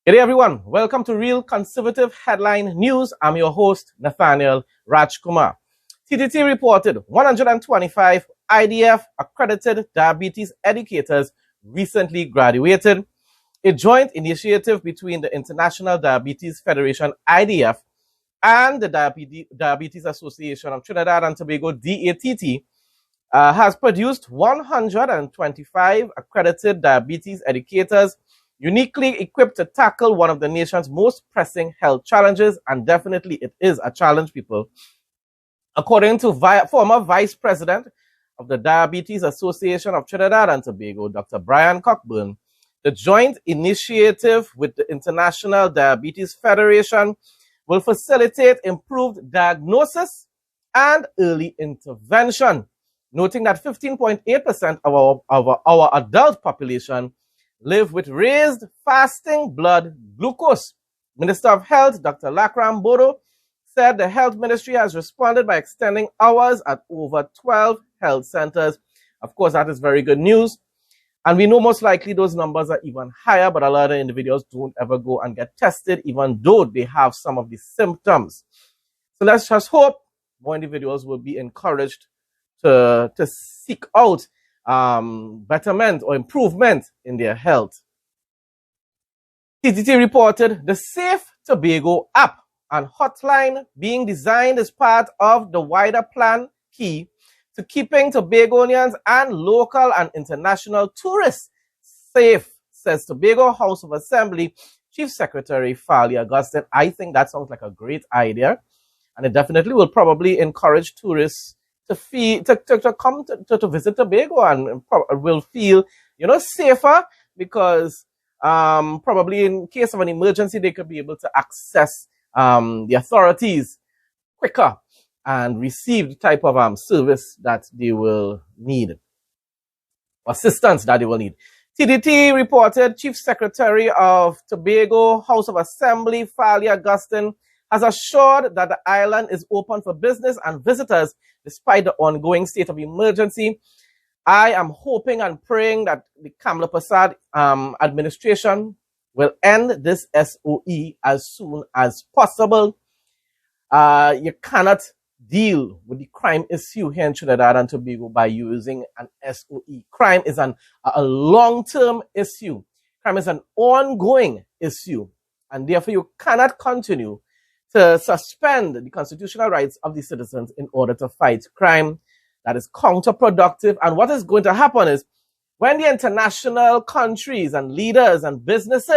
Good day, everyone. Welcome to Real Conservative Headline News. I'm your host, Nathaniel Rajkumar. TTT reported 125 IDF accredited diabetes educators recently graduated. A joint initiative between the International Diabetes Federation, IDF, and the Diabetes Association of Trinidad and Tobago, DATT, has produced 125 accredited diabetes educators uniquely equipped to tackle one of the nation's most pressing health challenges, and definitely it is a challenge, people. According to former Vice President of the Diabetes Association of Trinidad and Tobago, Dr. Brian Cockburn, the joint initiative with the International Diabetes Federation will facilitate improved diagnosis and early intervention, noting that 15.8% of our adult population live with raised fasting blood glucose. Minister of Health, Dr. Lakram Bodo, said the Health Ministry has responded by extending hours at over 12 health centers. Of course, that is very good news. And we know most likely those numbers are even higher, but a lot of individuals don't ever go and get tested, even though they have some of the symptoms. So let's just hope more individuals will be encouraged to seek out betterment or improvement in their health. TTT reported the Safe Tobago app and hotline being designed as part of the wider plan key to keeping Tobagonians and local and international tourists safe, says Tobago House of Assembly Chief Secretary Fali Augustine. I think that sounds like a great idea, and it definitely will probably encourage tourists to come to visit Tobago and will feel, safer, because probably in case of an emergency, they could be able to access the authorities quicker and receive the type of service that they will need, assistance that they will need. TDT reported Chief Secretary of Tobago House of Assembly, Fali Augustine, has assured that the island is open for business and visitors despite the ongoing state of emergency. I am hoping and praying that the Kamla Prasad administration will end this SOE as soon as possible. You cannot deal with the crime issue here in Trinidad and Tobago by using an SOE. Crime is a long-term issue. Crime is an ongoing issue, and therefore you cannot continue to suspend the constitutional rights of the citizens in order to fight crime. That is counterproductive. And what is going to happen is, when the international countries and leaders and business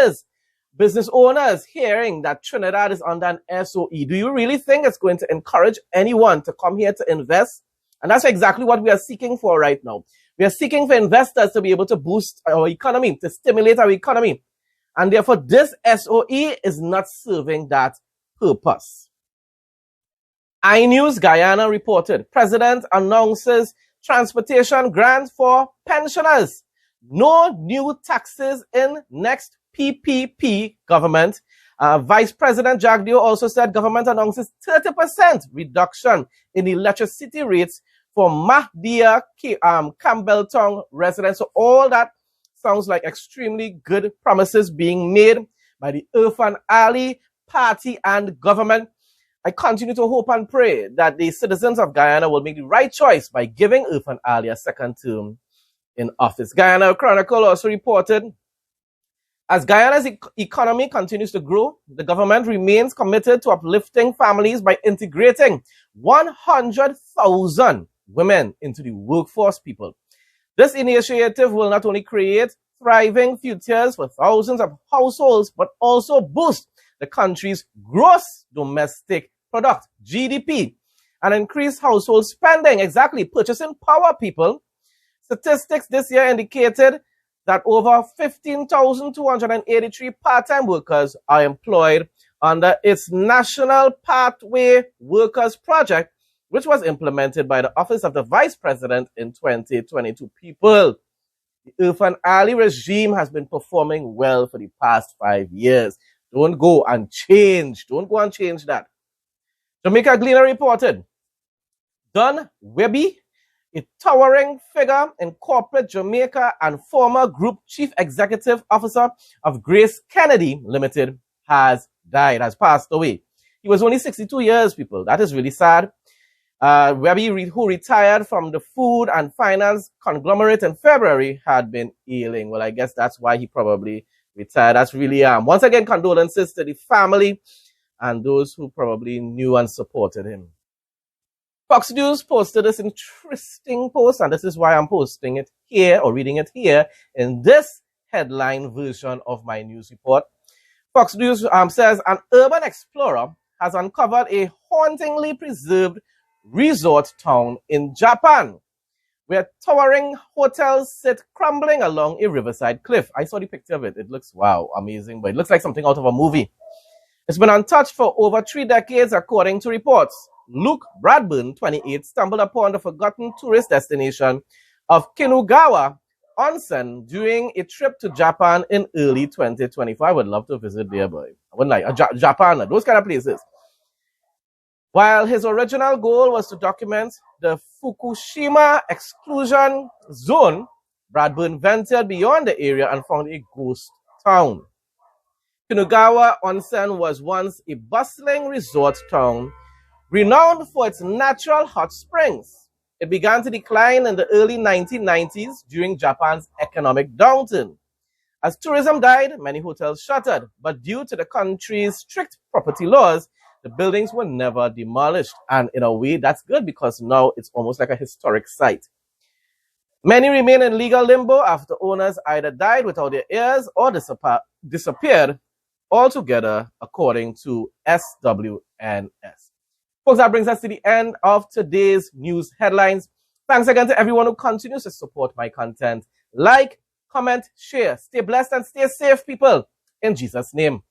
owners hearing that Trinidad is under an SOE, do you really think it's going to encourage anyone to come here to invest? And that's exactly what we are seeking for right now. We are seeking for investors to be able to boost our economy, to stimulate our economy. And therefore, this SOE is not serving that purpose. iNews Guyana reported President announces transportation grant for pensioners. No new taxes in next PPP government. Vice President Jagdeo also said government announces 30% reduction in electricity rates for Mahdia Campbelltown residents. So all that sounds like extremely good promises being made by the Irfan Ali party and government. I continue to hope and pray that the citizens of Guyana will make the right choice by giving Irfan Ali a second term in office. Guyana Chronicle also reported, as Guyana's economy continues to grow, the government remains committed to uplifting families by integrating 100,000 women into the workforce, people. This initiative will not only create thriving futures for thousands of households, but also boost the country's gross domestic product, GDP, and increase household spending, exactly, purchasing power, people. Statistics this year indicated that over 15,283 part-time workers are employed under its National Pathway Workers Project, which was implemented by the Office of the Vice President in 2022. People, the Irfan Ali regime has been performing well for the past 5 years. Don't go and change that. Jamaica Gleaner reported Don Webby a towering figure in corporate Jamaica and former Group Chief Executive Officer of Grace Kennedy Limited, has passed away. He was only 62 years, people. That is really sad. Webby, who retired from the food and finance conglomerate in February, had been ailing. Well, I guess that's why he probably retired. That's really, once again, condolences to the family and those who probably knew and supported him. Fox News posted this interesting post, and this is why I'm posting it here or reading it here in this headline version of my news report. Fox News says an urban explorer has uncovered a hauntingly preserved resort town in Japan, where towering hotels sit crumbling along a riverside cliff. I saw the picture of it. It looks, wow, amazing, but it looks like something out of a movie. It's been untouched for over 3 decades, according to reports. Luke Bradburn, 28, stumbled upon the forgotten tourist destination of Kinugawa Onsen during a trip to Japan in early 2024. I would love to visit there, boy. I wouldn't like Japan, those kind of places. While his original goal was to document the Fukushima exclusion zone, Bradburn ventured beyond the area and found a ghost town. Kinugawa Onsen was once a bustling resort town renowned for its natural hot springs. It began to decline in the early 1990s during Japan's economic downturn. As tourism died, many hotels shuttered, but due to the country's strict property laws, the buildings were never demolished. And in a way, that's good because now it's almost like a historic site. Many remain in legal limbo after owners either died without their heirs or disappeared altogether, according to SWNS. Folks, that brings us to the end of today's news headlines. Thanks again to everyone who continues to support my content. Like, comment, share. Stay blessed and stay safe, people. In Jesus' name.